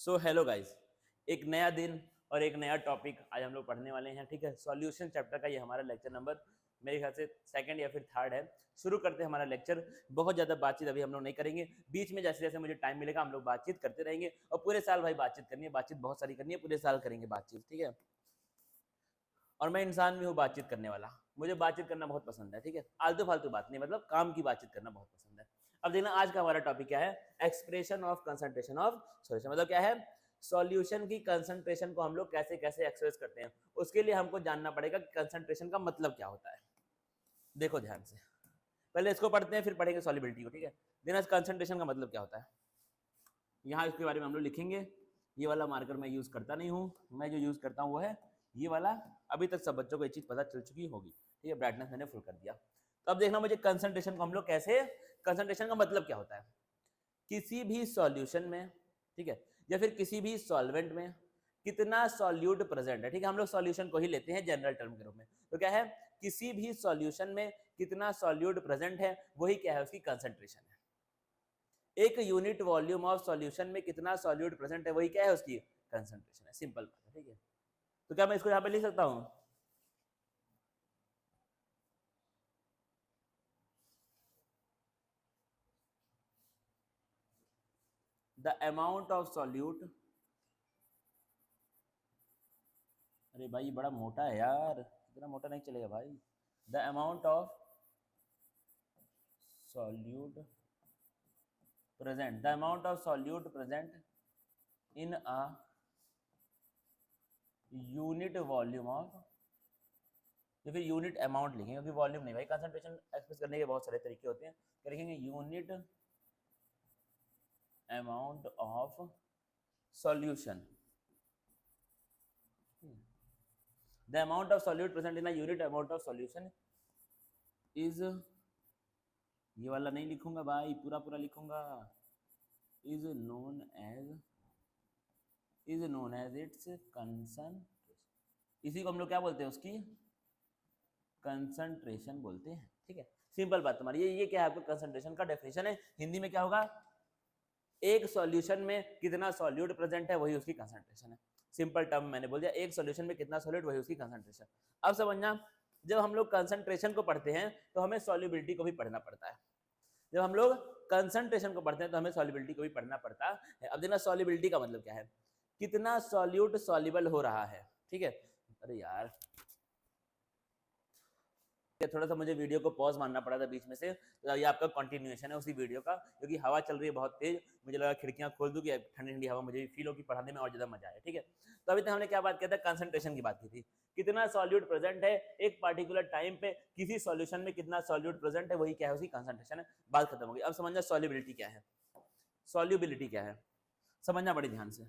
So hello guys, एक नया दिन और एक नया टॉपिक आज हम लोग पढ़ने वाले हैं। ठीक है, सॉल्यूशन चैप्टर का ये हमारा लेक्चर नंबर मेरे ख्याल से सेकंड या फिर थर्ड है। शुरू करते हैं हमारा लेक्चर। बहुत ज़्यादा बातचीत अभी हम लोग नहीं करेंगे, बीच में जैसे जैसे मुझे टाइम मिलेगा हम लोग बातचीत करते रहेंगे। और पूरे साल भाई बातचीत करनी है, बातचीत बहुत सारी करनी है, पूरे साल करेंगे बातचीत। ठीक है, और मैं इंसान भी हूँ बातचीत करने वाला, मुझे बातचीत करना बहुत पसंद है। ठीक है, आलतू फालतू बात नहीं, मतलब काम की बातचीत करना बहुत पसंद है। अब देखना आज का हमारा टॉपिक क्या है, expression of concentration of solution. मतलब क्या है, सॉल्यूशन की कंसंट्रेशन को हम लोग कैसे कैसे एक्सप्रेस करते हैं। उसके लिए हमको जानना पड़ेगा कि कंसंट्रेशन का मतलब क्या होता है। देखो ध्यान से, पहले इसको पढ़ते हैं फिर पढ़ेंगे सॉल्युबिलिटी को। ठीक है, देखना कंसंट्रेशन का मतलब क्या होता है, यहाँ इसके बारे में हम लोग लिखेंगे। ये वाला मार्कर मैं यूज करता नहीं हूँ, मैं जो यूज करता हूँ वो है ये वाला। अभी तक सब बच्चों को ये चीज पता चल चुकी होगी। ठीक है, ब्राइटनेस मैंने फुल कर दिया। तो अब देखना मुझे कंसंट्रेशन को हम लोग कैसे, कंसंट्रेशन का मतलब क्या होता है, किसी भी सॉल्यूशन में, ठीक है, या फिर किसी भी सॉल्वेंट में कितना सॉल्यूट प्रेजेंट है। ठीक है, हम लोग सॉल्यूशन को ही लेते हैं जनरल टर्म के रूप में। तो क्या है, किसी भी सॉल्यूशन में कितना सॉल्यूट प्रेजेंट है वही क्या है, उसकी कंसंट्रेशन है। एक यूनिट वॉल्यूम ऑफ सॉल्यूशन में कितना सॉल्यूट प्रेजेंट है वही क्या है, उसकी कंसंट्रेशन है। सिंपल बात है। ठीक है, तो क्या मैं इसको यहां पे लिख सकता हूं, द अमाउंट ऑफ सॉल्यूट। अरे भाई बड़ा मोटा है यार, इतना मोटा नहीं चलेगा भाई। The amount of solute present, the amount of solute present in a unit volume of, या फिर यूनिट अमाउंट लिखेंगे क्योंकि वॉल्यूम नहीं भाई, कंसंट्रेशन एक्सप्रेस करने के बहुत सारे तरीके होते हैं। क्या लिखेंगे, unit amount of solution, the amount of solute present in a unit amount of solution is, ये वाला नहीं लिखूंगा भाई, पूरा पूरा लिखूंगा, is known as, is known as its concentration. इसी को हम लोग क्या बोलते हैं, उसकी कंसंट्रेशन बोलते हैं। ठीक है, सिंपल बात तुम्हारी ये क्या है, आपको कंसंट्रेशन का डेफिनेशन है। हिंदी में क्या होगा, एक सॉल्यूशन में कितना सॉल्यूट प्रेजेंट है वही उसकी कंसंट्रेशन है। सिंपल टर्म मैंने बोल दिया, एक सॉल्यूशन में कितना सॉल्यूट वही उसकी कंसंट्रेशन। अब समझना, जब हम लोग कंसंट्रेशन को पढ़ते हैं तो हमें सॉल्युबिलिटी को भी पढ़ना पड़ता है। जब हम लोग कंसंट्रेशन को पढ़ते हैं तो हमें सॉल्युबिलिटी को भी पढ़ना पड़ता है। अब देखना सॉल्युबिलिटी का मतलब क्या है, कितना सॉल्यूट सॉल्युबल हो रहा है। ठीक है, अरे यार थोड़ा सा मुझे वीडियो को पॉज मारना पड़ा था बीच में से, तो ये आपका कंटिन्यूएशन है उसी वीडियो का, क्योंकि हवा चल रही है बहुत तेज। मुझे लगा खिड़कियां खोल दूं कि ठंडी ठंडी हवा मुझे भी फील होगी, पढ़ाने में और ज्यादा मजा आए। ठीक है, तो अभी तक हमने क्या बात किया था, कंसंट्रेशन की बात की थी। कितना सॉल्यूट प्रेजेंट है एक पार्टिकुलर टाइम पे, किसी सॉल्यूशन में कितना सॉल्यूट प्रेजेंट है वही क्या है, उसकी कंसंट्रेशन है। बात खत्म हो गई। अब समझना सॉल्युबिलिटी क्या है, सॉल्युबिलिटी क्या है, समझना बड़े ध्यान से।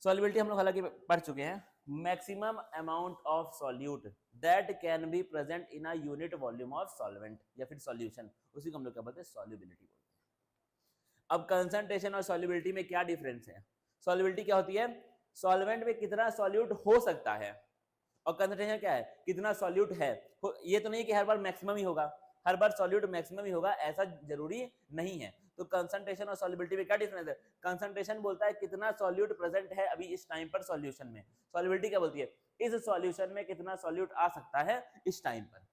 सॉल्युबिलिटी हम लोग हालांकि पढ़ चुके हैं, maximum amount of solute that can be present in a unit volume of solvent या फिर सॉल्यूशन, उसी को हम लोग क्या बोलते हैं, सॉल्युबिलिटी बोलते हैं। अब कंसंट्रेशन और सॉल्युबिलिटी में क्या डिफरेंस है, सॉल्युबिलिटी क्या होती है, सॉल्वेंट में कितना सॉल्यूट हो सकता है, और कंसंट्रेशन क्या है, कितना सॉल्यूट है। ये तो नहीं कि हर बार मैक्सिमम ही होगा, हर बार सॉल्यूट मैक्सिमम ही होगा ऐसा जरूरी नहीं है। तो कंसंट्रेशन और सॉल्युबिलिटी में क्या डिफरेंस है, कंसंट्रेशन बोलता है कितना सॉल्यूट प्रेजेंट है अभी इस टाइम पर सॉल्यूशन में, सॉल्युबिलिटी क्या बोलती है, इस सॉल्यूशन में कितना सॉल्यूट आ सकता है इस टाइम पर।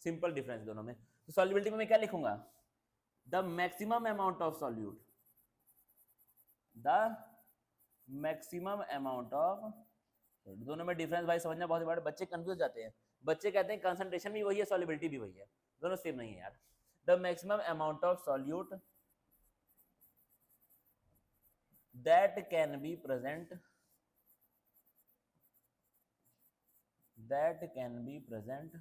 सिंपल डिफरेंस दोनों में। तो सॉल्युबिलिटी में मैं क्या लिखूंगा, the maximum amount of solute, the maximum amount of, दोनों में डिफरेंस भाई समझना बहुत बड़ा, बच्चे कंफ्यूज जाते हैं। बच्चे कहते हैं कंसंट्रेशन भी वही है सॉल्युबिलिटी भी वही है, दोनों सेम नहीं है यार। The maximum amount of solute that can be present, that can be present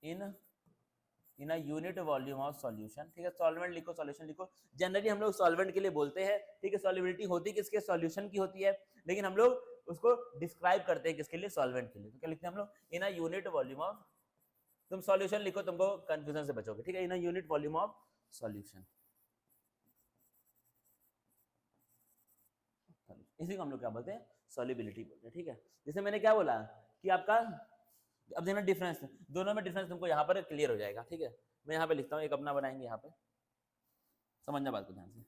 in a unit volume of solution. ठीक है, सॉल्वेंट लिखो, सॉल्यूशन लिखो। जनरली हम लोग सॉल्वेंट के लिए बोलते हैं। ठीक है, सॉल्युबिलिटी होती किसके, सॉल्यूशन की होती है, लेकिन हम लोग उसको डिस्क्राइब करते हैं किसके लिए, सॉल्वेंट के लिए। तो क्या लिखते हैं हम लोग, in a unit volume of, तुम सॉल्यूशन लिखो तुमको कंफ्यूजन से बचोगे। ठीक है, in a unit volume of solution, इसी को हम लोग क्या बोलते हैं, सॉल्युबिलिटी बोलते हैं। ठीक है, जैसे मैंने क्या बोला कि आपका, अब देखना डिफरेंस, दोनों में डिफरेंस तुमको यहाँ पर क्लियर हो जाएगा। ठीक है, मैं यहाँ पे लिखता हूँ, एक अपना बनाएंगे यहाँ पे, समझना बात को ध्यान से।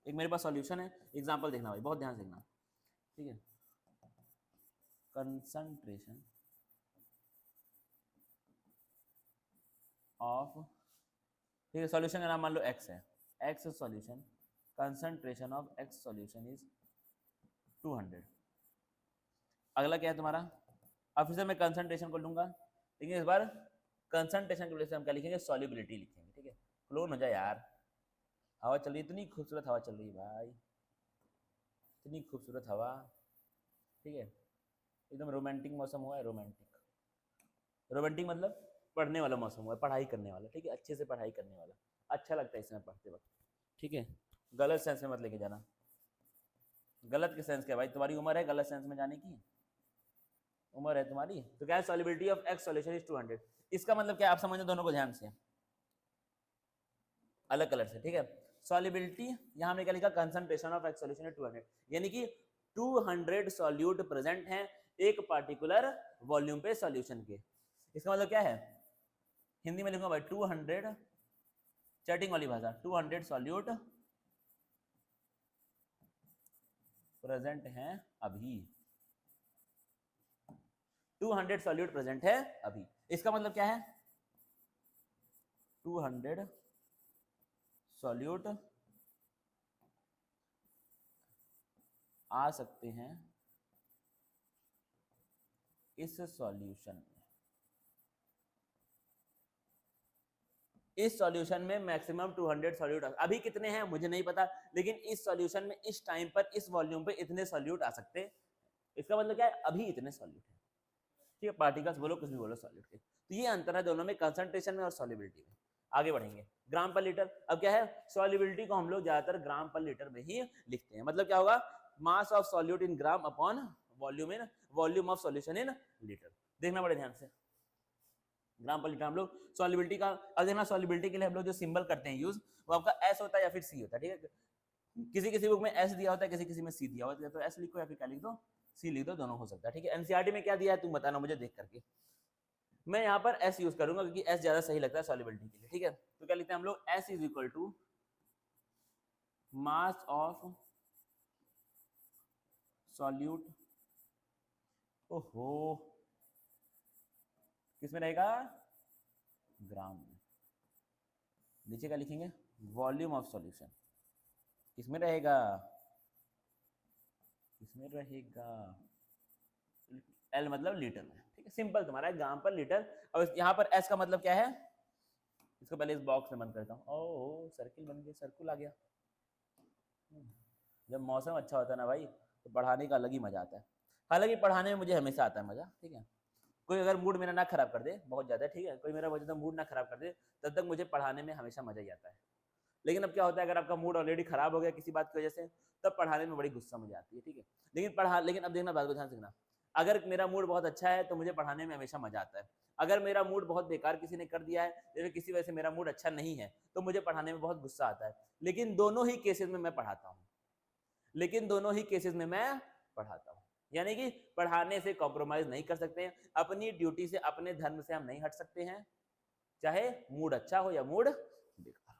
एक मेरे पास सॉल्यूशन है, एग्जांपल देखना भाई, बहुत ध्यान से देखना, ठीक है। कंसंट्रेशन ऑफ, ठीक है, सॉल्यूशन का नाम मान लो x है, x solution, concentration of x solution is 200। अगला क्या है तुम्हारा, अब फिर से मैं कंसंट्रेशन को लूंगा, लेकिन इस बार कंसंट्रेशन की वजह से हम क्या लिखेंगे, सॉल्युबिलिटी लिखेंगे, ठीक है। क्लोन हो जाए यार, हवा चल रही है, इतनी खूबसूरत हवा चल रही है भाई, इतनी खूबसूरत हवा, ठीक है, एकदम रोमांटिक मौसम हुआ है, रोमांटिक, रोमांटिक मतलब पढ़ने वाला मौसम हुआ है, पढ़ाई करने वाला, ठीक है, अच्छे से पढ़ाई करने वाला, अच्छा लगता है इसमें पढ़ते वक्त, ठीक है। गलत सेंस में मत लेके जाना, गलत के सेंस क्या भाई, तुम्हारी उम्र है गलत सेंस में जाने की, उम्र है तुम्हारी, तो क्या है, solubility of x solution is 200। इसका मतलब क्या, आप समझो दोनों को ध्यान से, अलग कलर से, ठीक है। सॉल्युबिलिटी यहाँ हमने क्या लिखा, concentration of x solution is 200, यानी कि 200 सॉल्यूट प्रेजेंट हैं एक पार्टिकुलर वॉल्यूम पे सॉल्यूशन के। इसका मतलब क्या है, हिंदी में लिखूंगा भाई 200, चैटिंग वाली भाषा, 200 सॉल्यूट प्रेजेंट हैं अभी, 200 सॉल्यूट प्रेजेंट है अभी। इसका मतलब क्या है, 200 सॉल्यूट आ सकते हैं इस सॉल्यूशन में, इस सॉल्यूशन में मैक्सिमम 200 सॉल्यूट, अभी कितने हैं मुझे नहीं पता, लेकिन इस सॉल्यूशन में इस टाइम पर इस वॉल्यूम पे इतने सॉल्यूट आ सकते हैं। इसका मतलब क्या है, अभी इतने सॉल्यूट है, ठीक है, पार्टिकल्स बोलो कुछ भी बोलो सॉल्यूट के। तो ये अंतर है दोनों में, कंसंट्रेशन में और सॉल्युबिलिटी में। आगे बढ़ेंगे, ग्राम पर लीटर, अब क्या है, सॉल्युबिलिटी को हम लोग ज्यादातर ग्राम पर लीटर में ही लिखते हैं। मतलब क्या होगा, मास of solute in gram upon volume of solution in litre. देखना बड़े ध्यान से, ग्राम पर लीटर हम लोग सॉल्युबिलिटी का, अब देखना सॉल्युबिलिटी के लिए हम लोग जो सिंबल करते हैं यूज, वो आपका एस होता है या फिर सी होता है, ठीक है। किसी किसी बुक में एस दिया होता है, किसी किसी में सी दिया होता है, तो एस लिखो या फिर क्या लिख दो, सी लिख दो, दोनों हो सकता है, ठीक है। एनसीईआरटी में क्या दिया है तुम बताना मुझे देख करके, मैं यहाँ पर एस यूज करूंगा क्योंकि एस ज्यादा सही लगता है सॉल्युबिलिटी के लिए, ठीक है। तो क्या लिखते हैं हम लोग, S is equal to mass of solute, ओहो किसमें रहेगा, ग्राम में। नीचे क्या लिखेंगे, वॉल्यूम ऑफ सॉल्यूशन, किसमें रहेगा, किसमें रहेगा, एल मतलब लीटर में, ठीक है, सिंपल तुम्हारा है, ग्राम पर लीटर। अब यहाँ पर एस का मतलब क्या है, इसको पहले इस बॉक्स में बंद करता हूँ, ओह सर्किल बन गया, सर्कुल आ गया। जब मौसम अच्छा होता है ना भाई, तो पढ़ाने का अलग ही मजा आता है, हालांकि पढ़ाने में मुझे हमेशा आता है मजा, ठीक है। कोई अगर मूड मेरा ना खराब कर दे बहुत ज्यादा, ठीक है, कोई मेरा बहुत ज्यादा मूड ना खराब कर दे, तब तक मुझे पढ़ाने में हमेशा मजा ही आता है। लेकिन अब क्या होता है, अगर आपका मूड ऑलरेडी खराब हो गया किसी बात की वजह से, तब पढ़ाने में बड़ी गुस्सा मुझे आती है, ठीक है। लेकिन अब देखना, बात को ध्यान से देखना, अगर मेरा मूड बहुत अच्छा है तो मुझे पढ़ाने में हमेशा मजा आता है। अगर मेरा मूड बहुत बेकार किसी ने कर दिया है, या किसी वजह से मेरा मूड अच्छा नहीं है, तो मुझे पढ़ाने में बहुत गुस्सा आता है। लेकिन दोनों ही केसेस में मैं पढ़ाता हूँ, लेकिन दोनों ही केसेस में मैं पढ़ाता हूँ, यानी कि पढ़ाने से कॉम्प्रोमाइज नहीं कर सकते हैं, अपनी ड्यूटी से, अपने धर्म से हम नहीं हट सकते हैं, चाहे मूड अच्छा हो या मूड बेकार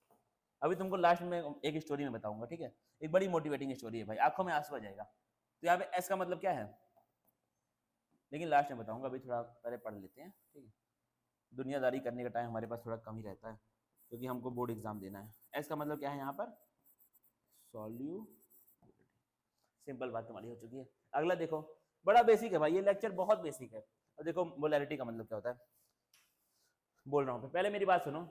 हो। अभी तुमको लास्ट में एक स्टोरी में बताऊंगा, ठीक है, एक बड़ी मोटिवेटिंग स्टोरी है भाई, आंखों में आंसू आ जाएगा। तो यहाँ पे एस का मतलब क्या है, लेकिन लास्ट में बताऊंगा, अभी थोड़ा पहले पढ़ लेते हैं, ठीक है। दुनियादारी करने का टाइम हमारे पास थोड़ा कम ही रहता है, क्योंकि हमको बोर्ड एग्जाम देना है। एस का मतलब क्या है यहाँ पर, सॉल्यू, सिंपल बात तुम्हारी हो चुकी है। अगला देखो, बड़ा बेसिक है भाई, ये लेक्चर बहुत बेसिक है। अब देखो मोलैरिटी का मतलब क्या होता है, बोल रहा हूँ पहले मेरी बात सुनो।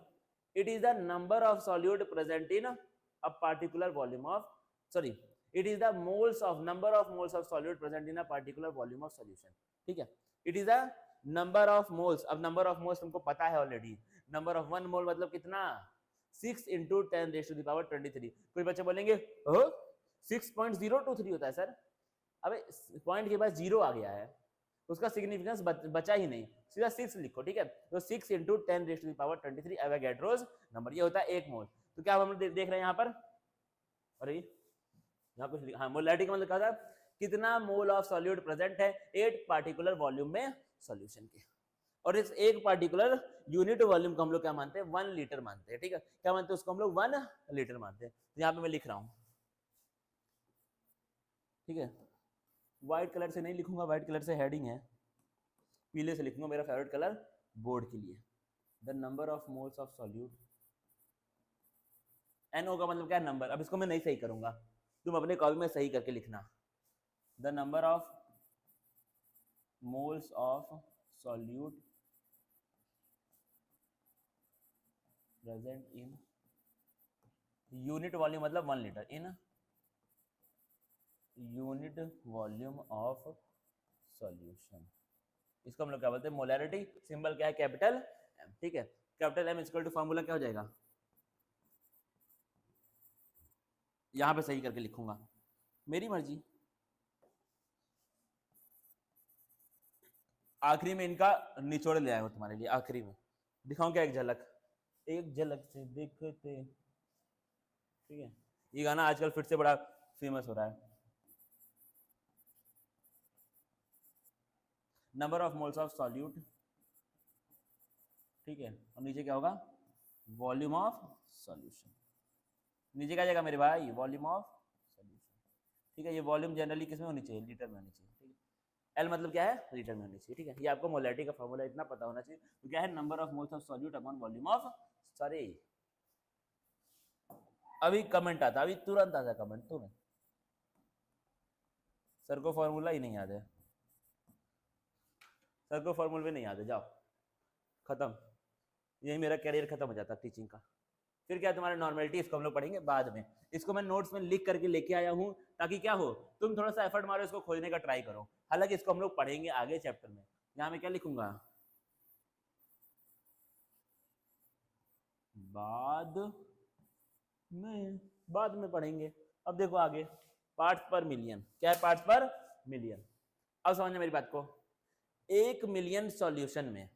It is the number of solute present in a particular volume of, sorry, it is the moles of, number of moles of solute present in a particular volume of solution, ठीक है। It is the number of moles, अब number of moles तुमको पता है already, number of 1 मोल मतलब कितना, 6 × 10⁻23। कोई बच्चे बोलेंगे 6.023 होता है सर, अबे पॉइंट के बाद जीरो आ गया है, उसका सिग्निफिकेंस बचा ही नहीं, सीधा 6 लिखो, ठीक है। तो 6 × 10⁻23 एवोगैड्रोस नंबर, ये होता है 1 मोल। तो क्या हम देख रहे हैं यहाँ पर, अरे यहाँ कुछ, हाँ, मोलैरिटी का मतलब क्या था, कितना मोल ऑफ सॉल्यूट प्रेजेंट है एक पार्टिकुलर वॉल्यूम में सॉल्यूशन के। और इस एक पार्टिकुलर यूनिट वॉल्यूम को हम लोग क्या मानते हैं, 1 लीटर मानते हैं, ठीक है, क्या मानते हैं उसको हम लोग 1 लीटर मानते हैं। तो यहाँ पे मैं लिख रहा हूँ, ठीक है, व्हाइट कलर से नहीं लिखूंगा, व्हाइट कलर से हेडिंग है, पीले से लिखूंगा, मेरा फेवरेट कलर बोर्ड के लिए। The number of moles of solute, NO का मतलब क्या है, नंबर। अब इसको मैं नहीं सही करूंगा, तुम अपने कॉपी में सही करके लिखना। The number of moles of solute present in unit volume, मतलब 1 litre, in unit volume of solution. इसको हम लोग क्या बोलते हैं, मोलैरिटी। सिंबल क्या है, कैपिटल M, ठीक है। Capital M equal to formula क्या हो जाएगा, यहां पे सही करके लिखूंगा, मेरी मर्जी। आखिरी में इनका निचोड़ ले आया हूं तुम्हारे लिए, आखिरी में दिखाऊं क्या, एक झलक, एक झलक से देखते, ठीक है। ये गाना आजकल फिर से बड़ा फेमस हो रहा है। Number of moles of solute, ठीक है, और नीचे क्या होगा, वॉल्यूम ऑफ सॉल्यूशन। नीचे क्या जाएगा मेरे भाई, वॉल्यूम ऑफ सॉल्यूशन, ठीक है। ये वॉल्यूम जनरली किसमें होनी चाहिए, लीटर में होनी चाहिए, ठीक है। एल मतलब क्या है, लीटर में होनी चाहिए, ठीक है। ये आपको मोलैरिटी का फॉर्मूला इतना पता होना चाहिए, तो क्या है, number of moles of solute upon volume of, sorry अभी कमेंट आता, अभी तुरंत आता कमेंट, तुरंत। सर को फॉर्मूला ही नहीं याद है, सर को फॉर्मूला भी नहीं याद है, जाओ खत्म, यही मेरा कैरियर खत्म हो जाता टीचिंग का। फिर क्या तुम्हारा नॉर्मलिटी, इसको हम लोग पढ़ेंगे बाद में। इसको मैं नोट्स में लिख करके लेके आया हूं, ताकि क्या हो, तुम थोड़ा सा एफर्ट मारो, इसको खोजने का ट्राई करो। हालांकि इसको हम लोग पढ़ेंगे आगे चैप्टर में। यहाँ मैं क्या लिखूंगा, बाद में पढ़ेंगे। अब देखो आगे, पार्ट्स पर मिलियन, क्या है, पार्ट्स पर मिलियन। अब समझना मेरी बात को, 1 मिलियन सॉल्यूशन में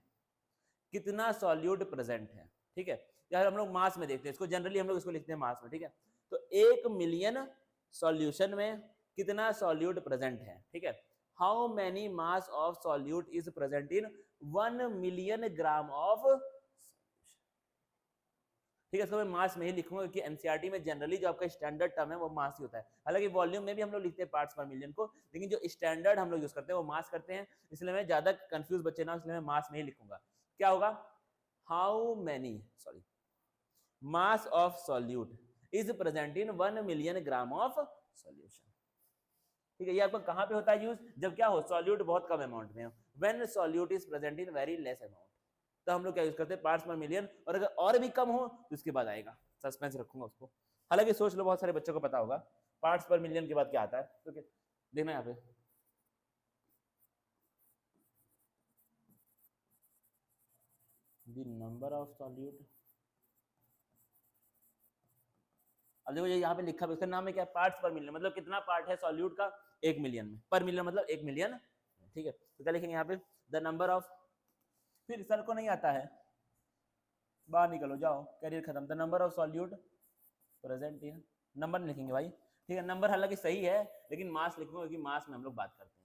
कितना सॉल्यूट प्रेजेंट है, ठीक है। यार हम लोग मास में देखते हैं इसको, जनरली हम लोग इसको लिखते हैं मास में, ठीक है। तो 1 मिलियन सॉल्यूशन में कितना सॉल्यूट प्रेजेंट है, ठीक है। How many mass of solute is present in 1 million gram of, ठीक है। इसको मैं मास में ही लिखूंगा, क्योंकि एनसीईआरटी में जनरली जो आपका स्टैंडर्ड टर्म है वो मास ही होता है। हालांकि वॉल्यूम में भी हम लोग लिखते हैं पार्ट्स पर मिलियन को, लेकिन जो स्टैंडर्ड हम लोग यूज करते हैं वो मास करते हैं, इसलिए मैं ज्यादा कंफ्यूज बच्चे ना, इसलिए मैं मास में ही लिखूंगा। क्या होगा, how many, sorry, mass of solute is present in 1 million gram of solution, ठीक है। ये आपको कहां पे होता है यूज, जब क्या हो, सॉल्यूट बहुत कम अमाउंट में हो, when solute is present in very less amount, तो हम लोग क्या यूज करते हैं, पार्ट्स पर मिलियन। और अगर और भी कम हो तो इसके बाद आएगा, सस्पेंस रखूंगा उसको। हालांकि सोच लो, बहुत सारे बच्चों को पता होगा पार्ट्स पर मिलियन के बाद क्या आता है, तो देखना यहाँ पे, द नंबर ऑफ सॉल्यूट। अब देखो ये यहाँ पे लिखा है, इसका नाम है क्या, पार्ट्स पर मिलियन, मतलब कितना पार्ट है सॉल्यूट का 1 मिलियन में, पर मिलियन मतलब 1 मिलियन, ठीक है। तो क्या लिखेंगे यहाँ पे, द नंबर ऑफ, फिर सर को नहीं आता है, बाहर निकलो जाओ, कैरियर खत्म। The number of solute present in, number नहीं लिखेंगे भाई, ठीक है। नंबर हालांकि सही है, लेकिन मास लिखूंगा, क्योंकि मास में हम लोग बात करते हैं।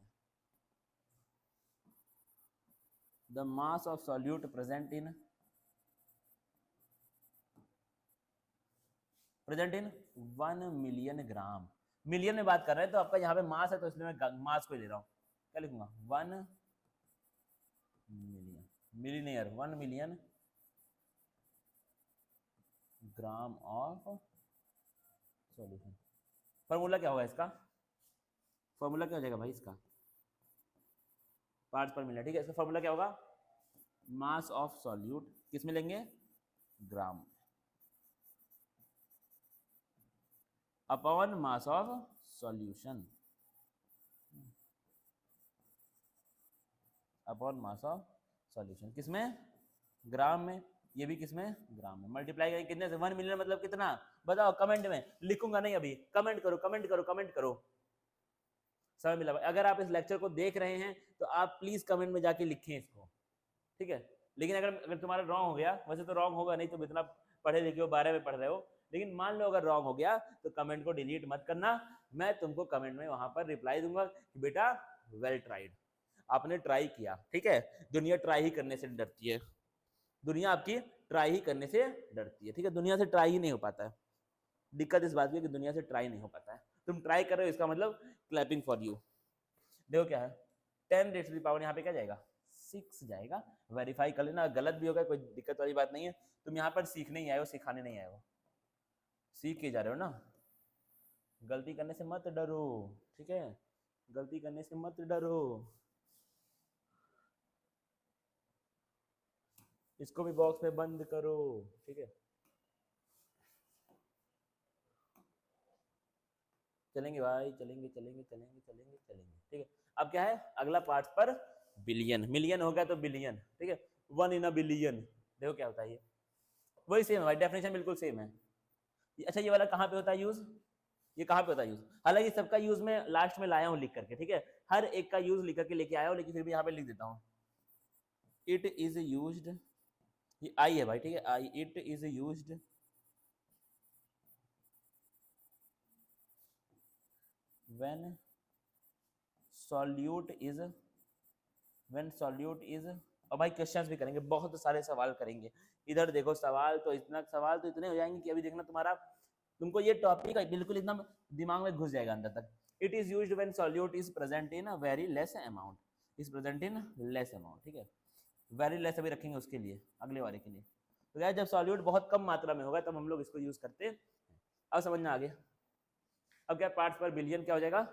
The mass of solute present in 1 million gram, million में बात कर रहे हैं, तो आपका यहाँ पे मास है, तो इसलिए मैं मास को ले रहा हूँ। क्या लिखूंगा, 1 million, millionaire, 1 million gram of solution. Formula क्या होगा इसका, फॉर्मूला क्या हो जाएगा भाई इसका, पार्ट्स पर मिलियन, ठीक है। इसका फॉर्मूला क्या होगा, मास ऑफ सॉल्यूट किस में लेंगे, gram, upon mass of solution, upon mass of solution, किसमें, ग्राम में। ये भी किसमें, ग्राम में। मल्टीप्लाई करेंगे कितने से, 1 मिलियन मतलब कितना, बताओ कमेंट में, लिखूंगा नहीं अभी, कमेंट करो, कमेंट करो, कमेंट करो। समझ मिला भाई। अगर आप इस लेक्चर को देख रहे हैं तो आप प्लीज कमेंट में जाके लिखें इसको, ठीक है। लेकिन अगर तुम्हारा रॉन्ग हो गया, वैसे तो रॉन्ग होगा नहीं, तुम इतना पढ़े लिखे हो, 12 में पढ़ रहे हो, लेकिन मान लो अगर रॉन्ग हो गया तो कमेंट को डिलीट मत करना, मैं तुमको कमेंट में वहां पर रिप्लाई दूंगा कि बेटा वेल ट्राइड। आपने ट्राई किया, ठीक है। दुनिया ट्राई ही करने से डरती है, दुनिया आपकी ट्राई ही करने से डरती है, ठीक है। दुनिया से ट्राई ही नहीं हो पाता है। दिक्कत इस बात की है कि दुनिया से ट्राई नहीं हो पाता है। तुम ट्राई कर रहे हो, इसका मतलब क्लैपिंग फॉर यू। देखो क्या है, 10 रेज़ टू द पावर यहाँ पे क्या जाएगा, 6 जाएगा। वेरीफाई कर लेना, गलत भी होगा कोई दिक्कत वाली बात नहीं है। तुम यहाँ पर सीखने ही आए हो, सिखाने नहीं आए हो, सीख के जा रहे हो ना। गलती करने से मत डरो, ठीक है, गलती करने से मत डरो। इसको भी बॉक्स में बंद करो, ठीक है। चलेंगे भाई, चलेंगे चलेंगे चलेंगे चलेंगे चलेंगे, ठीक है। अब क्या है अगला पार्ट पर बिलियन, मिलियन हो गया तो बिलियन, ठीक है। 1 इन अ बिलियन, देखो क्या होता है ये, वही सेम है भाई, डेफिनेशन बिल्कुल सेम है। अच्छा ये वाला कहाँ पे होता है यूज, ये कहाँ पे होता है यूज, हालांकि सबका यूज मैं लास्ट में लाया हूँ लिख करके, ठीक है। हर एक का यूज लिख करके लेके आया हूँ, लेकिन फिर भी यहाँ पे लिख देता हूँ। इट इज यूज्ड, ये आई है भाई, ठीक है, I, it is used when solute is, when solute is. और भाई क्वेश्चंस भी करेंगे, बहुत सारे सवाल करेंगे। इधर देखो सवाल तो इतना, सवाल तो इतने हो जाएंगे कि अभी देखना तुम्हारा, तुमको ये टॉपिक बिल्कुल एकदम दिमाग में घुस जाएगा अंदर तक। It is used when solute is present in a very less amount, is present in less amount, ठीक है। वेरी लेस अभी रखेंगे उसके लिए, अगले वाले के लिए। तो यार जब सॉल्यूट बहुत कम मात्रा में होगा तब हम लोग इसको यूज करते हैं। अब समझना आगे। अब क्या पार्ट्स पर बिलियन क्या हो जाएगा,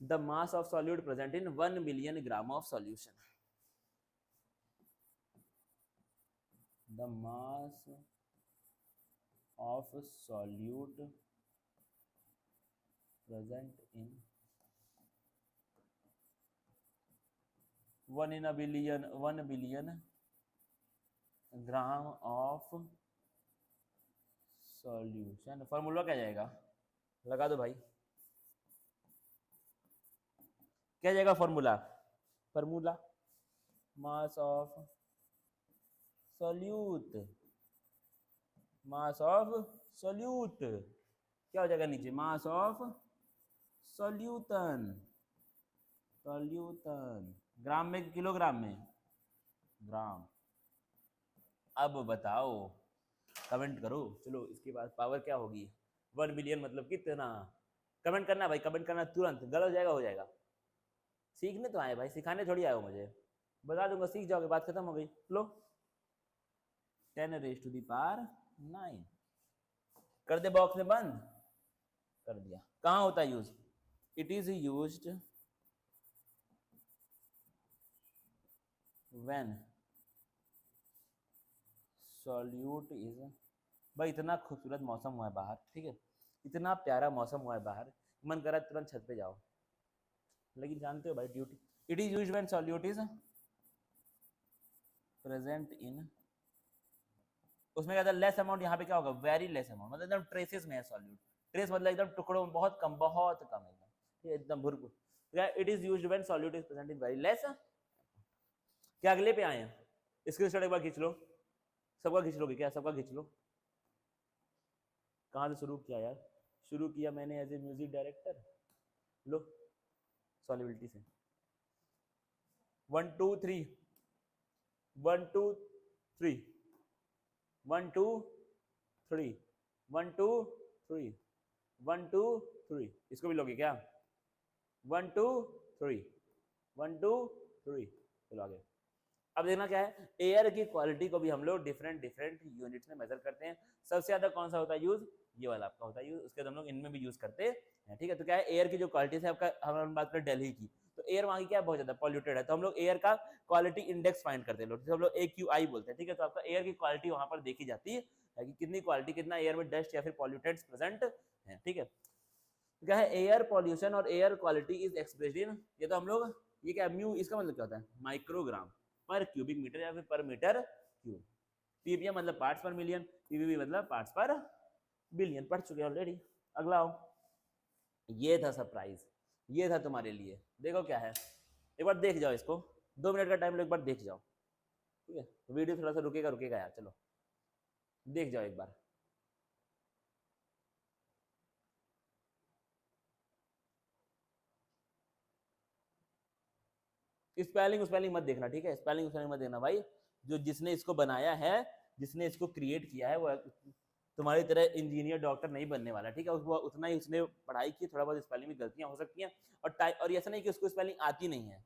the mass of solute present in 1 billion gram of solution, the mass of solute present in 1 in a billion, 1 billion gram of solution. Formula क्या जाएगा, लगा दो भाई, क्या जाएगा formula, formula mass of solute, mass of solute क्या हो जाएगा नीचे, मास ऑफ सॉल्यूटन, सॉल्यूटन ग्राम में कि किलोग्राम में, ग्राम। अब बताओ, कमेंट करो, चलो इसके बाद पावर क्या होगी, 1 बिलियन मतलब कितना, कमेंट करना भाई, कमेंट करना तुरंत, गलत हो जाएगा, हो जाएगा। सीखने तो आए भाई, सिखाने थोड़ी आए हो मुझे, बता दूंगा सीख जाओगे, बात खत्म हो गई। लो 10 रेज़ टू द पावर 9, कर दे बॉक्स में बंद, कर दिया। कहाँ होता है use, it is used when solute is, भाई इतना खूबसूरत मौसम हुआ है बाहर, ठीक है, इतना प्यारा मौसम हुआ है बाहर, मन कर रहा है तुरंत छत पे जाओ, लेकिन जानते हो भाई duty. It is used when solute is present इन, उसमें क्या था लेस अमाउंट, यहाँ पे क्या होगा वेरी लेस अमाउंट, मतलब एकदम ट्रेसेस में है सॉल्यूट, ट्रेस मतलब एकदम टुकड़ों में, बहुत कम, बहुत कम एकदम, एकदम भुरभुर। It is used when solute is present in very less. क्या अगले पे आए हैं, स्क्रीनशॉट एक बार खींच लो, सबका खींच लोगे क्या, सबका खींच लो। कहाँ से शुरू किया यार, शुरू किया मैंने as a music director, low solubility से, 1 2 3, 1 2 3, 1 2 3, 1 2 3, 1 2 3, इसको भी लोगे क्या, 1 2 3, 1 2 3, चलो आगे। अब देखना क्या है, एयर की क्वालिटी को भी हम लोग डिफरेंट डिफरेंट यूनिट्स में मेजर करते हैं। सबसे ज्यादा कौन सा होता है यूज, ये वाला आपका होता है यूज, उसके बाद हम लोग इनमें भी यूज करते हैं, ठीक है। तो क्या है एयर की जो क्वालिटी है आपका, हम बात करें दिल्ली की, तो एयर वहाँ की क्या है बहुत ज्यादा पॉल्यूटेड है, तो हम लोग एयर का क्वालिटी इंडेक्स फाइंड करते हैं लोग, हम लोग AQI बोलते हैं, ठीक है। तो आपका एयर की क्वालिटी वहाँ पर देखी जाती है कि कितनी क्वालिटी, कितना एयर में डस्ट या फिर पॉल्यूटेड्स प्रेजेंट है, ठीक है। क्या है एयर पॉल्यूशन और air quality is expressed in, ये तो हम लोग, ये क्या म्यू, इसका मतलब क्या होता है माइक्रोग्राम पर क्यूबिक मीटर या फिर पर मीटर क्यूब। पीपीएम मतलब पार्ट्स पर मिलियन, पीवीबी मतलब पार्ट्स पर बिलियन, पढ़ चुके ऑलरेडी। अगला आओ, ये था सरप्राइज, ये था तुम्हारे लिए, देखो क्या है, एक बार देख जाओ इसको, 2 मिनट का टाइम लो, एक बार देख जाओ, ठीक है। वीडियो थोड़ा सा रुकेगा रुकेगा यार, चलो देख जाओ एक बार। स्पेलिंग स्पेलिंग मत देखना, ठीक है, स्पेलिंग स्पेलिंग मत देखना भाई। जो जिसने इसको बनाया है, जिसने इसको क्रिएट किया है, वो तुम्हारी तरह इंजीनियर डॉक्टर नहीं बनने वाला, ठीक है। उसको उतना ही उसने पढ़ाई की, थोड़ा बहुत स्पेलिंग में गलतियां हो सकती हैं, और ऐसा नहीं कि उसको स्पेलिंग आती नहीं है,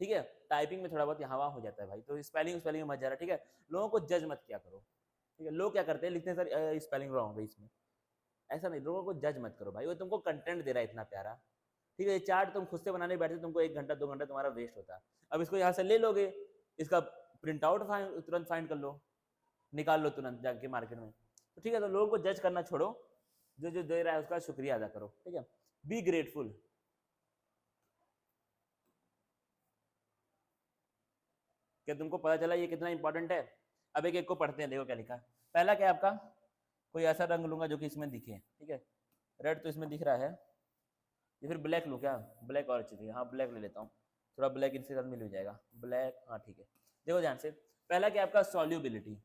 ठीक है। टाइपिंग में थोड़ा बहुत यहाँ वहाँ हो जाता है भाई, तो स्पेलिंग स्पेलिंग में मत जा रहा, ठीक है। लोगों को जज मत किया करो, ठीक है। लोग क्या करते हैं, लिखते हैं सर स्पेलिंग रॉन्ग है इसमें, ऐसा नहीं, लोगों को जज मत करो भाई, वो तुमको कंटेंट दे रहा है इतना प्यारा, ठीक है। ये चार्ट तुम खुद से बनाने बैठे, तुमको 1 घंटा 2 घंटा तुम्हारा वेस्ट होता है। अब इसको यहाँ से ले लोगे, इसका प्रिंट आउट तुरंत फाइंड कर लो, निकाल लो तुरंत जाके मार्केट में, तो ठीक है। तो लोगों को जज करना छोड़ो, जो जो दे रहा है उसका शुक्रिया अदा करो, ठीक है। Be grateful. क्या तुमको पता चला ये कितना इंपॉर्टेंट है? अब एक एक को पढ़ते हैं, देखो क्या लिखा है। पहला क्या है आपका, कोई ऐसा रंग लूंगा जो कि इसमें दिखे, ठीक है। रेड तो इसमें दिख रहा है, या फिर ब्लैक लूँ क्या? ब्लैक और अच्छी है, हाँ ब्लैक ले लेता हूँ, थोड़ा ब्लैक इनके साथ मिल जाएगा, ब्लैक, हाँ ठीक है। देखो ध्यान से, पहला क्या आपका सॉल्युबिलिटी,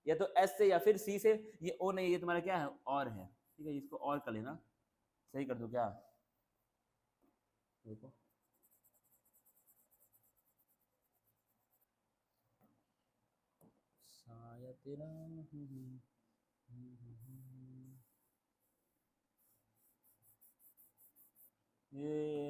या तो एस से या फिर सी से, ये ओ नहीं, ये तुम्हारा क्या है, और है, ठीक है। इसको और कर लेना, सही कर दो क्या, देखो शायद तेरा ये,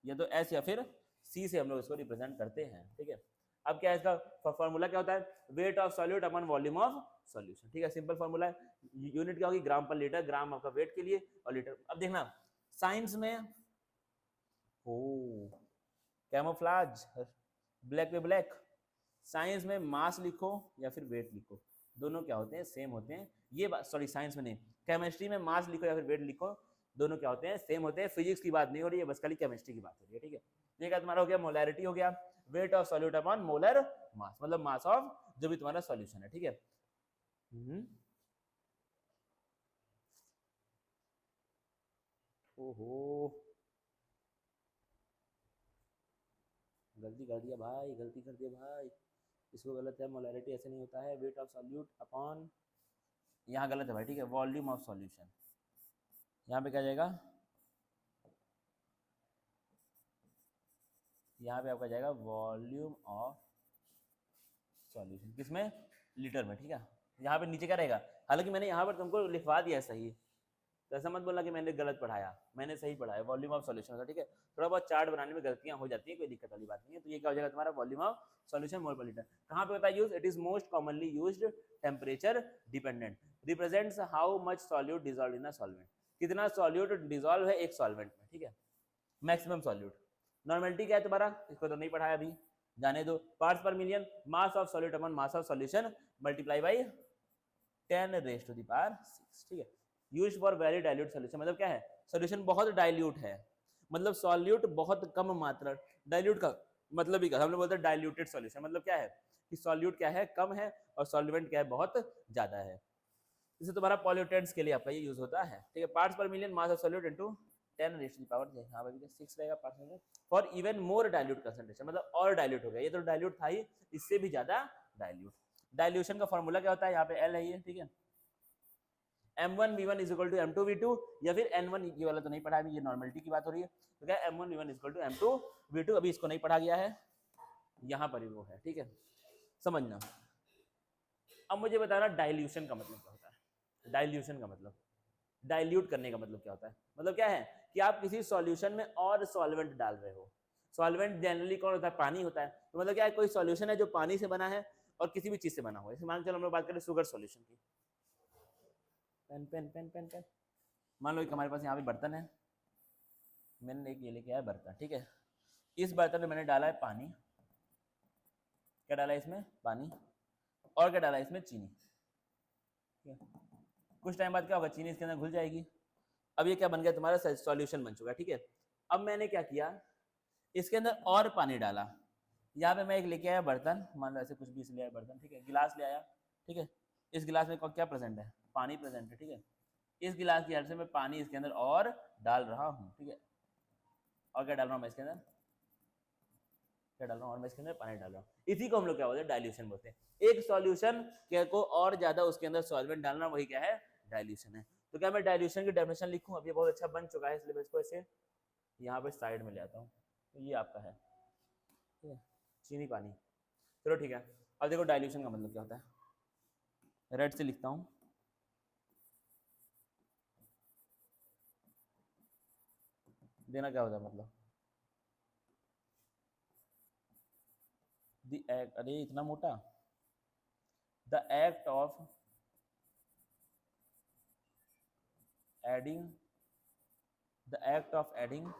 या तो एस या फिर सी से हम लोग इसको रिप्रेजेंट करते हैं, ठीक है। अब क्या है इसका फॉर्मूला, क्या होता है, weight of solute upon volume of solution, ठीक है। सिंपल फॉर्मूला है, यूनिट क्या होगी, ग्राम पर लीटर, ग्राम आपका वेट के लिए और लीटर। अब देखना साइंस में, ओ कैमोफ्लेज, ब्लैक पे ब्लैक, साइंस में मास लिखो या फिर वेट लिखो, दोनों क्या होते हैं, सेम होते हैं। ये बात, सॉरी साइंस में नहीं, केमिस्ट्री में मास लिखो या फिर वेट लिखो, दोनों क्या होते हैं, सेम होते हैं। फिजिक्स की बात नहीं हो रही है, बस खाली केमिस्ट्री की बात हो रही है, ठीक है। ये क्या तुम्हारा हो गया, मोलैरिटी हो गया, weight of solute upon molar मास, मतलब मास ऑफ जो भी तुम्हारा सॉल्यूशन है, ठीक है। ओहो, गलती कर दिया भाई, गलती कर दिया भाई, इसको गलत है, मोलैरिटी ऐसे नहीं होता है, वेट ऑफ सॉल्यूट अपॉन, यहाँ गलत है भाई, ठीक है, वॉल्यूम ऑफ सॉल्यूशन, यहाँ पे क्या जाएगा, यहाँ पे आपका जाएगा वॉल्यूम ऑफ सॉल्यूशन, किसमें, लीटर में, ठीक है। यहाँ पे नीचे क्या रहेगा, हालांकि मैंने यहाँ पर तुमको लिखवा दिया सही, तो ऐसा मत बोलना कि मैंने गलत पढ़ाया, मैंने सही पढ़ाया, वॉल्यूम ऑफ सॉल्यूशन होता है, ठीक है। थोड़ा बहुत चार्ट बनाने में गलतियां हो जाती हैं, कोई दिक्कत वाली बात नहीं है। तो ये क्या हो जाएगा तुम्हारा, वॉल्यूम ऑफ सॉल्यूशन मोल पर लीटर। कहाँ पे होता है use, it is most commonly used temperature dependent, represents how much solute dissolve in a solvent, कितना सॉल्यूट डिजॉल्व है एक सॉल्वेंट में, ठीक है। मैक्सिमम सॉल्यूट, नॉर्मलिटी क्या है तुम्हारा, इसको तो नहीं पढ़ाया अभी, जाने दो। Parts per million, mass of solute upon mass of solution multiply by 10 raise to the power 6, ठीक है। Used for very dilute solution, मतलब क्या है, सॉल्यूशन बहुत डाइल्यूट है, मतलब सॉल्यूट बहुत कम मात्रा, डाइल्यूट का मतलब ही क्या, हम लोग बोलते हैं डाइल्यूटेड सॉल्यूशन, मतलब क्या है कि सॉल्यूट क्या है, कम है, और सॉल्वेंट क्या है, बहुत ज्यादा है। इसे तुम्हारा पॉल्यूटेंट्स के लिए आपका ये यूज होता है, ठीक है। Parts per million mass of solute into 10 raise to the power, हां भाई 6 रहेगा पार्ट्स में, for even more dilute concentration, मतलब और डाइल्यूट हो गया, ये तो डाइल्यूट था ही, इससे भी ज्यादा डाइल्यूट। डाइल्यूशन का फॉर्मूला क्या होता है, यहाँ पे एल है ये, ठीक है। m1 v1 is equal to m2 v2, या फिर n1, ये वाला तो नहीं पढ़ा अभी, ये नॉर्मलिटी की बात हो रही है, तो क्या m1 v1 is equal to m2 v2, अभी इसको नहीं पढ़ा गया है, यहाँ पर ही वो है, ठीक है, समझना। अब मुझे बताना डाइल्यूशन का मतलब क्या होता है, डाइल्यूशन का मतलब, डाइल्यूट करने का मतलब क्या होता है, मतलब क्या है कि आप किसी सॉल्यूशन में और सॉल्वेंट डाल रहे हो। सॉल्वेंट जनरली कौन होता है, पानी होता है, तो मतलब क्या है, कोई सॉल्यूशन है जो पानी से बना है और किसी भी चीज से बना हुआ है, जैसे मान चलो हम लोग बात करें शुगर सॉल्यूशन की, pen pen pen pen pen, मान लो कि हमारे पास यहाँ पे बर्तन है, मैंने एक ये लेके आया बर्तन, ठीक है। इस बर्तन में मैंने डाला है पानी, क्या डाला है इसमें, पानी, और क्या डाला है इसमें, चीनी, ठीक है। कुछ टाइम बाद क्या होगा, चीनी इसके अंदर घुल जाएगी, अब ये क्या बन गया, तुम्हारा सॉल्यूशन बन चुका है, ठीक है। अब मैंने क्या किया, इसके अंदर और पानी डाला, यहाँ पे मैं एक लेके आया बर्तन, मान लो ऐसे कुछ भी ले आया बर्तन, ठीक है, गिलास ले आया, ठीक है। इस गिलास में क्या प्रेजेंट है, पानी प्रेजेंट है, ठीक है। इस गिलास की हेल्प से मैं पानी इसके अंदर और डाल रहा हूँ, ठीक है। और क्या डाल रहा हूँ मैं इसके अंदर, क्या डाल रहा हूँ, और मैं इसके अंदर पानी डाल रहा हूँ, इसी को हम लोग क्या बोलते हैं, डाइल्यूशन बोलते हैं। एक सॉल्यूशन को और ज्यादा उसके अंदर सॉल्वेंट डालना, वही क्या है, डाइल्यूशन है। तो क्या मैं डाइल्यूशन की डेफिनेशन लिखूं, अब ये बहुत अच्छा बन चुका है, इसलिए मैं इसको ऐसे यहाँ पे साइड में ले आता हूँ, तो ये आपका है, ठीक है, चीनी पानी। चलो ठीक है, अब देखो डाइल्यूशन का मतलब क्या होता है, रेड से लिखता हूँ। देना क्या होता है मतलब, द एक्ट, अरे इतना मोटा, the act of adding, the act of adding,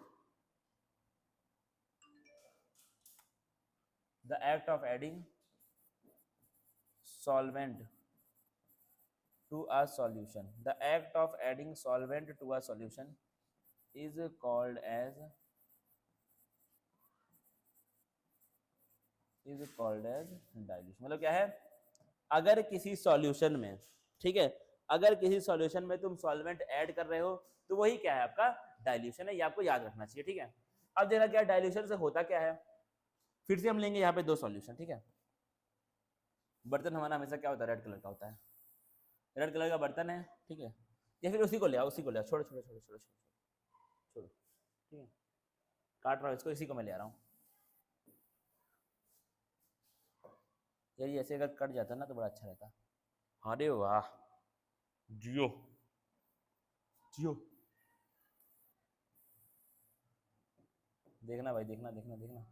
the act of adding solvent to a solution, the act of adding solvent to a solution is called as dilution। मतलब क्या है, अगर किसी सॉल्यूशन में, ठीक है, अगर किसी सॉल्यूशन में तुम सॉल्वेंट ऐड कर रहे हो तो वही क्या है, आपका डाइल्यूशन है, ये आपको याद रखना चाहिए, ठीक है। अब देखना क्या डाइल्यूशन से होता क्या है, फिर से हम लेंगे यहाँ पे दो सॉल्यूशन, ठीक है। बर्तन हमारा हमेशा क्या होता है, रेड कलर का होता है, रेड कलर का बर्तन है, ठीक है, या फिर उसी को ले आओ, उसी को ले आओ, छोड़ो छोड़ो छोड़ो छोड़ो छोड़ो, ठीक है, काट रहा हूँ इसको, इसी को मैं ले आ रहा हूँ। यार ऐसे अगर कट जाता ना तो बड़ा अच्छा रहता। अरे वाह, जियो जियो, देखना भाई, देखना देखना देखना।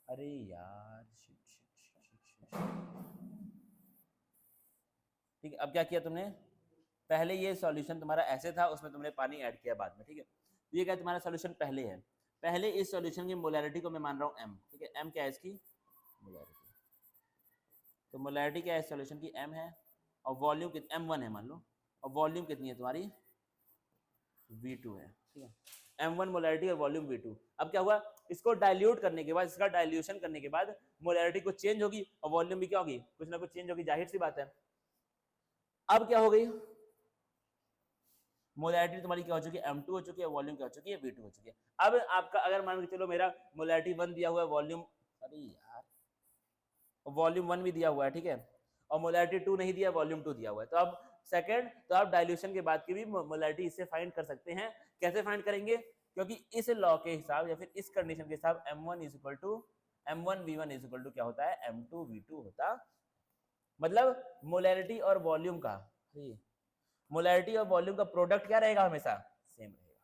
अरे यार shit shit shit shit shit. ठीक है, अब क्या किया तुमने, पहले ये सॉल्यूशन तुम्हारा ऐसे था, उसमें तुमने पानी ऐड किया बाद में, ठीक है। ये क्या तुम्हारा सॉल्यूशन पहले है, पहले इस सॉल्यूशन की मोलैरिटी को मैं मान रहा हूँ m, ठीक है, m क्या है इसकी मोलैरिटी, तो मोलैरिटी क्या है सॉल्यूशन की m है, और वॉल्यूम कितना m1 है मान लो, और वॉल्यूम कितनी है तुम्हारी v2 है, ठीक है, m1 मोलैरिटी और वॉल्यूम v2। अब क्या हुआ, इसको डाइल्यूट करने के बाद, इसका डाइल्यूशन करने के बाद मोलैरिटी कुछ चेंज होगी और वॉल्यूम भी क्या होगी, कुछ ना कुछ चेंज होगी, जाहिर सी बात है। अब क्या हो गई, मोलैरिटी तुम्हारी क्या हो चुकी है, m2 हो चुकी है, वॉल्यूम क्या हो चुकी है, v2 हो चुकी है। अब आपका अगर मान के चलो मेरा मोलैरिटी 1 दिया हुआ है, वॉल्यूम, अरे यार वॉल्यूम 1 भी दिया हुआ है, ठीक है, और मोलैरिटी 2 नहीं दिया, वॉल्यूम 2 दिया हुआ है, तो अब सेकंड, तो आप डाइल्यूशन के बाद की भी मोलैरिटी इससे फाइंड कर सकते हैं। कैसे फाइंड करेंगे, क्योंकि इस लॉ के हिसाब या फिर इस कंडीशन के हिसाब m1 is equal to m1v1 is equal to क्या होता है, m2v2 होता, मतलब मोलैरिटी और वॉल्यूम का, मोलैरिटी और वॉल्यूम का प्रोडक्ट क्या रहेगा, हमेशा सेम रहेगा,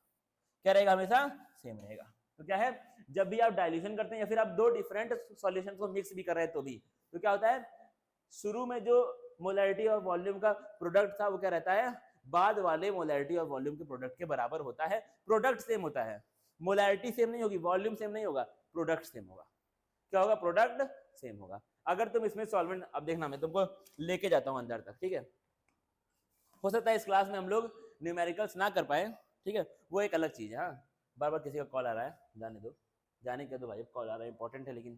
क्या रहेगा, हमेशा सेम रहेगा। तो क्या है, जब भी आप डाइल्यूशन करते हैं या फिर आप दो डिफरेंट सॉल्यूशन को मिक्स भी कर रहे हैं तो भी, तो क्या होता है, शुरू में जो मोलैरिटी और वॉल्यूम का प्रोडक्ट था वो क्या रहता है, बाद वाले मोलैरिटी और वॉल्यूम के प्रोडक्ट के बराबर होता है, प्रोडक्ट सेम होता है, मोलैरिटी सेम नहीं होगी, वॉल्यूम सेम नहीं होगा, प्रोडक्ट सेम होगा, क्या होगा, प्रोडक्ट सेम होगा। अगर तुम इसमें सॉल्वेंट, अब देखना मैं तुमको लेके जाता हूँ अंदर तक, ठीक है, हो सकता है इस क्लास में हम लोग न्यूमेरिकल्स ना कर पाए, ठीक है, वो एक अलग चीज है। हाँ, बार बार किसी का कॉल आ रहा है, जाने दो, जाने के दो भाई, कॉल आ रहा है, इंपॉर्टेंट है, लेकिन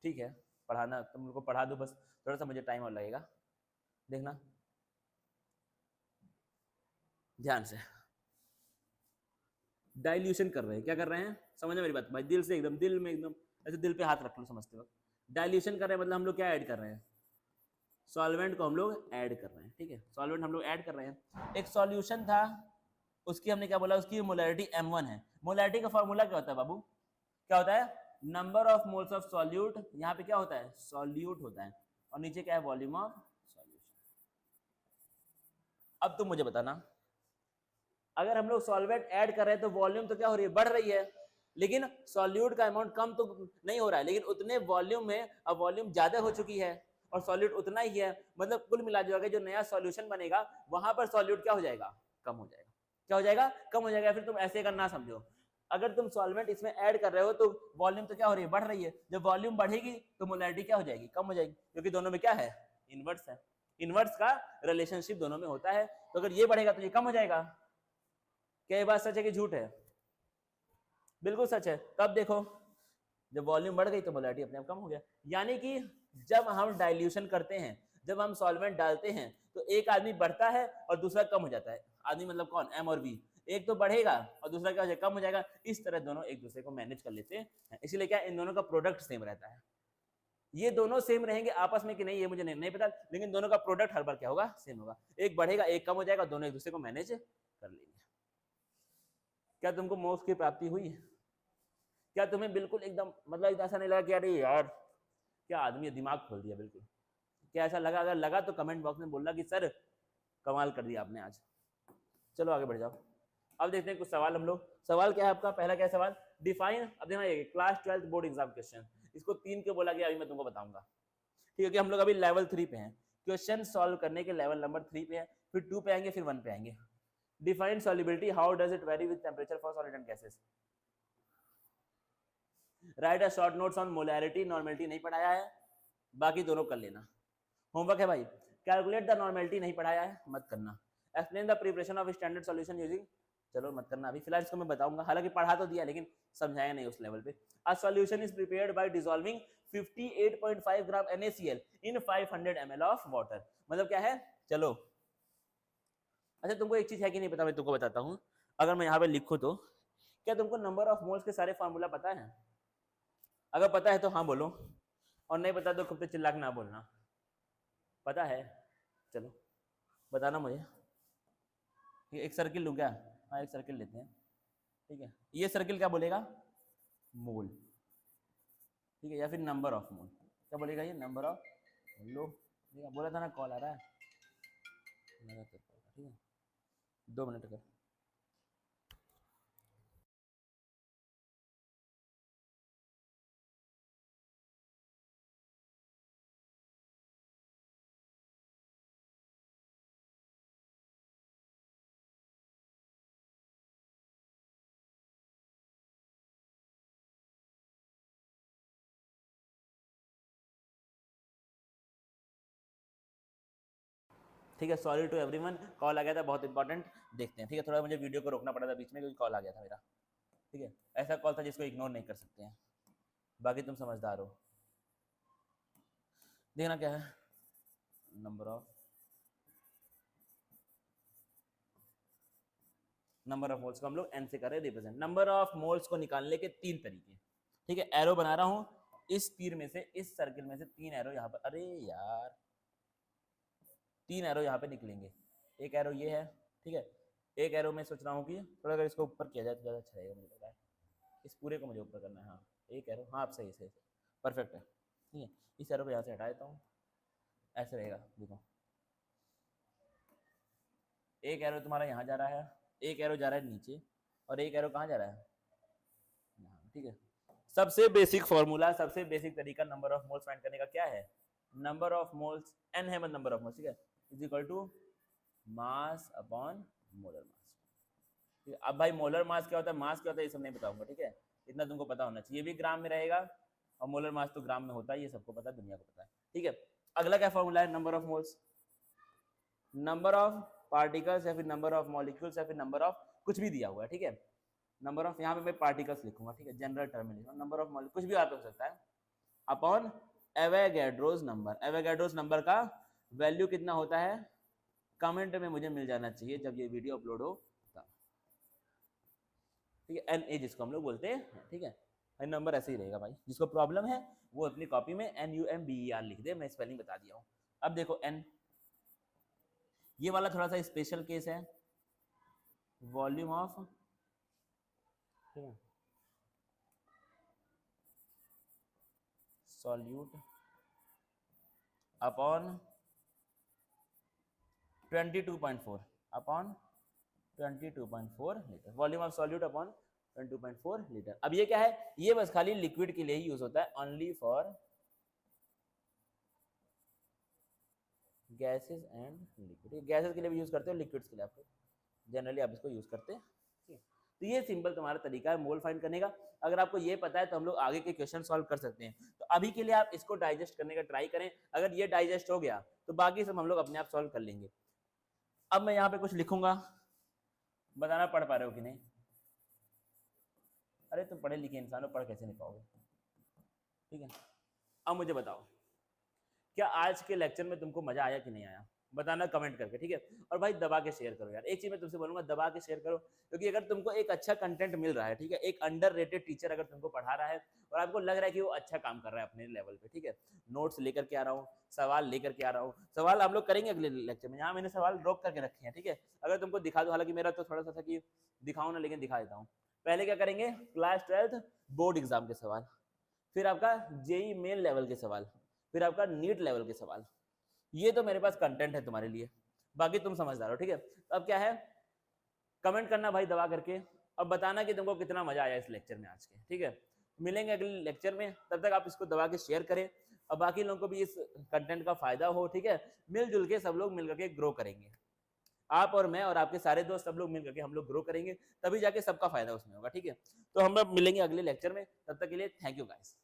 ठीक है, पढ़ाना तुम लोग को पढ़ा दो बस, थोड़ा सा मुझे टाइम और लगेगा, देखना ध्यान से। डाइल्यूशन कर रहे हैं, क्या कर रहे हैं, समझना मेरी बात भाई, दिल से एकदम, दिल में एकदम ऐसे दिल पे हाथ रख लो समझते वक्त। डाइल्यूशन कर रहे हैं मतलब हम लोग क्या ऐड कर रहे हैं, सॉल्वेंट को हम लोग ऐड कर रहे हैं, ठीक है, सॉल्वेंट हम लोग ऐड कर रहे हैं। एक सॉल्यूशन था, उसकी हमने क्या बोला, उसकी मोलैरिटी m1 है। मोलैरिटी का फॉर्मूला क्या होता है बाबू, क्या होता है, number of moles of solute, यहाँ पे क्या होता है, सॉल्यूट होता है, और नीचे क्या है, वॉल्यूम ऑफ सॉल्यूशन। अब तुम मुझे बताना, अगर हम लोग सॉल्वेंट ऐड कर रहे हैं तो वॉल्यूम तो क्या हो रही है, बढ़ रही है, लेकिन सॉल्यूट का अमाउंट कम तो नहीं हो रहा है, लेकिन उतने वॉल्यूम में अब वॉल्यूम ज्यादा हो चुकी है और सॉल्यूट उतना ही है, मतलब कुल मिला जुला के जो नया सॉल्यूशन बनेगा वहां पर सॉल्यूट क्या हो जाएगा, कम हो जाएगा, क्या हो जाएगा, कम हो जाएगा। फिर तुम ऐसे करना समझो, अगर तुम सॉल्वेंट इसमें ऐड कर रहे हो तो वॉल्यूम तो क्या हो रही है, बढ़ रही है, जब वॉल्यूम बढ़ेगी तो मोलैरिटी क्या हो जाएगी, कम हो जाएगी, क्योंकि दोनों में क्या है, इनवर्स है, इनवर्स का रिलेशनशिप दोनों में होता है। तो अगर ये बढ़ेगा तो ये कम हो जाएगा। क्या ये बात सच है कि झूठ है, बिल्कुल सच है। कब देखो, जब वॉल्यूम बढ़ गई तो मोलैरिटी अपने आप कम हो गया। यानी कि जब हम डाइल्यूशन करते हैं, जब हम सॉल्वेंट डालते हैं तो एक आदमी बढ़ता है और दूसरा कम हो जाता है। आदमी मतलब कौन, m और v, एक तो बढ़ेगा और दूसरा क्या हो जाएगा, कम हो जाएगा। इस तरह दोनों एक दूसरे को मैनेज कर लेते हैं, इसीलिए क्या इन दोनों का प्रोडक्ट सेम रहता है। ये दोनों सेम रहेंगे आपस में कि नहीं ये मुझे नहीं पता, लेकिन दोनों का प्रोडक्ट हर बार क्या होगा, सेम होगा। एक बढ़ेगा एक कम हो जाएगा, दोनों एक दूसरे को मैनेज कर लेंगे। क्या तुमको मोक्ष की प्राप्ति हुई? क्या तुम्हें बिल्कुल एकदम मतलब ऐसा नहीं लगा कि अरे यार क्या आदमी है, दिमाग खोल दिया बिल्कुल? क्या ऐसा लगा? अगर लगा तो कमेंट बॉक्स में बोलना कि सर कमाल कर दिया आपने आज। चलो आगे बढ़ जाओ। अब देखते हैं कुछ सवाल हम लोग। सवाल क्या है आपका? पहला क्या सवाल? डिफाइन, अब देखना ये क्लास 12 बोर्ड एग्जाम क्वेश्चन, इसको 3 क्यों बोला गया अभी मैं तुमको बताऊंगा। ठीक है कि हम लोग अभी लेवल 3 पे हैं, क्वेश्चन सॉल्व करने के लेवल नंबर 3 पे है, फिर 2 पे आएंगे, फिर 1 पे आएंगे। Define solubility, how does it very with temperature for solid and gases. Right a short notes on molarity, normality नहीं पढ़ाया है, बाकी दोनों कर लेना, होमवर्क है भाई। कैलकुलेट द नॉर्मेलिटी नहीं पढ़ाया है, मत करना। Explain the preparation of standard solution using, चलो मत करना अभी फिलहाल, इसको मैं बताऊंगा, हालांकि पढ़ा तो दिया लेकिन समझाया नहीं उस लेवल पे। A solution is prepared by dissolving 58.5 gram NaCl in 500 ml of water, मतलब क्या है? चलो अच्छा, तुमको एक चीज है कि नहीं पता, मैं तुमको बताता हूँ। अगर मैं यहाँ पे लिखूँ तो क्या तुमको नंबर ऑफ मोल्स के सारे फार्मूला पता है? अगर पता है तो हाँ बोलो, और नहीं पता तो खुद से चिल्ला के ना बोलना। पता है? चलो बताना मुझे। एक सर्किल लूँ क्या? हाँ एक सर्किल लेते हैं, ठीक है। ये सर्किल क्या बोलेगा? मोल, ठीक है, या फिर नंबर ऑफ मोल। क्या बोलेगा ये? Number of. लो ठीक है, बोला था ना कॉल आ रहा है, ठीक है 2 मिनट का। ठीक है, सॉरी टू एवरीवन, कॉल आ गया था बहुत इंपॉर्टेंट। देखते हैं, ठीक है, थोड़ा मुझे वीडियो को रोकना पड़ा था बीच में क्योंकि कॉल आ गया था मेरा। ठीक है, ऐसा कॉल था जिसको इग्नोर नहीं कर सकते हैं, बाकी तुम समझदार हो। देखना क्या है, नंबर ऑफ मोल्स को हम लोग एन से करें रिप्रेजेंट। नंबर ऑफ मोल्स को निकालने के 3 तरीके, ठीक है। एरो बना रहा हूं, इस तीर में से, इस सर्किल में से 3 एरो यहाँ पर, अरे यार 3 एरो यहाँ पे निकलेंगे। एक एरो ये है, ठीक है। एक एरो में सोच रहा हूँ कि थोड़ा अगर इसको ऊपर किया जाए तो ज़्यादा अच्छा रहेगा, मुझे लग रहा है। इस पूरे को मुझे ऊपर करना है, हाँ एक एरो, हाँ आप सही सही सही परफेक्ट है, ठीक है। इस एरो को यहाँ से हटा देता हूँ, ऐसे रहेगा, देखो एक एरो तुम्हारा यहाँ जा रहा है, एक एरो जा रहा है नीचे, और एक एरो कहाँ जा रहा है? यहाँ, ठीक है। सबसे बेसिक फॉर्मूला, सबसे बेसिक तरीका नंबर ऑफ मोल्स फाइंड करने का क्या है? नंबर ऑफ मोल्स, एन है नंबर ऑफ मोल्स, ठीक है, is equal to mass upon molar mass. ठीक है, अब भाई मोलर मास क्या होता है, मास क्या होता है, ये सब नहीं बताऊंगा, ठीक है। इतना तुमको पता होना चाहिए, ये भी ग्राम में रहेगा, और मोलर मास तो ग्राम में होता है, ये सबको पता है, दुनिया को पता है, ठीक है। अगला क्या फॉर्मूला है? Number of moles, number of particles या फिर नंबर ऑफ मॉलिक्यूल्स या फिर नंबर ऑफ कुछ भी दिया हुआ है, ठीक है। नंबर ऑफ, यहाँ पे मैं पार्टिकल्स लिखूंगा, ठीक है, जनरल टर्म में लिखूंगा, नंबर ऑफ मॉलिक्यूल कुछ भी आप हो सकता है, upon Avogadro's number. Avogadro's number का वैल्यू कितना होता है? कमेंट में मुझे मिल जाना चाहिए जब ये वीडियो अपलोड हो तब, ठीक है। एन ए जिसको हम लोग बोलते हैं, ठीक है। नंबर ऐसे ही रहेगा भाई, जिसको प्रॉब्लम है वो अपनी कॉपी में NUMBER लिख दे, मैं स्पेलिंग बता दिया हूँ। अब देखो एन, ये वाला थोड़ा सा स्पेशल केस है, वॉल्यूम ऑफ, ठीक है, solute upon 22.4 upon 22.4 litre, volume of solute upon 22.4 litre. अब ये क्या है? ये बस खाली लिक्विड के लिए ही यूज होता है, only for gases and liquid. Gases के लिए भी यूज करते हो, लिक्विड्स के लिए आपको जनरली आप इसको यूज करते हैं, ठीक है। तो ये सिंपल तुम्हारा तरीका है मोल फाइंड करने का। अगर आपको ये पता है तो हम लोग आगे के क्वेश्चन सॉल्व कर सकते हैं। तो अभी के लिए आप इसको डाइजेस्ट करने का ट्राई करें, अगर ये डाइजेस्ट हो गया तो बाकी सब हम लोग अपने आप सॉल्व कर लेंगे। अब मैं यहाँ पे कुछ लिखूंगा, बताना पढ़ पा रहे हो कि नहीं? अरे तुम पढ़े लिखे इंसान हो, पढ़ कैसे नहीं पाओगे? ठीक है, अब मुझे बताओ क्या आज के लेक्चर में तुमको मजा आया कि नहीं आया? बताना कमेंट करके, ठीक है। और भाई दबा के शेयर करो यार, एक चीज मैं तुमसे बोलूंगा, दबा के शेयर करो, क्योंकि अगर तुमको एक अच्छा कंटेंट मिल रहा है, ठीक है, एक अंडररेटेड टीचर अगर तुमको पढ़ा रहा है और आपको लग रहा है कि वो अच्छा काम कर रहा है अपने लेवल पे, ठीक है, नोट्स लेकर के आ रहा हूँ, सवाल लेकर के आ रहा हूँ, सवाल हम लोग करेंगे अगले लेक्चर में, यहाँ मैंने सवाल ड्रॉप करके रखे हैं, ठीक है। अगर तुमको दिखा दो, हालांकि मेरा तो थोड़ा सा था कि दिखाऊं ना, लेकिन दिखा देता हूँ। पहले क्या करेंगे, क्लास 12th बोर्ड एग्जाम के सवाल, फिर आपका जेई मेन लेवल के सवाल, फिर आपका नीट लेवल के सवाल। ये तो मेरे पास कंटेंट है तुम्हारे लिए, बाकी तुम समझदार हो, ठीक है। अब क्या है, कमेंट करना भाई दबा करके, अब बताना कि तुमको कितना मजा आया इस लेक्चर में आज के, ठीक है। मिलेंगे अगले लेक्चर में, तब तक आप इसको दबा के शेयर करें और बाकी लोगों को भी इस कंटेंट का फायदा हो, ठीक है। मिलजुल के सब लोग मिल करके ग्रो करेंगे, आप और मैं और आपके सारे दोस्त सब लोग मिल करके हम लोग ग्रो करेंगे, तभी जाके सबका फायदा उसमें होगा, ठीक है। तो हम लोग मिलेंगे अगले लेक्चर में, तब तक के लिए थैंक यू गाइस।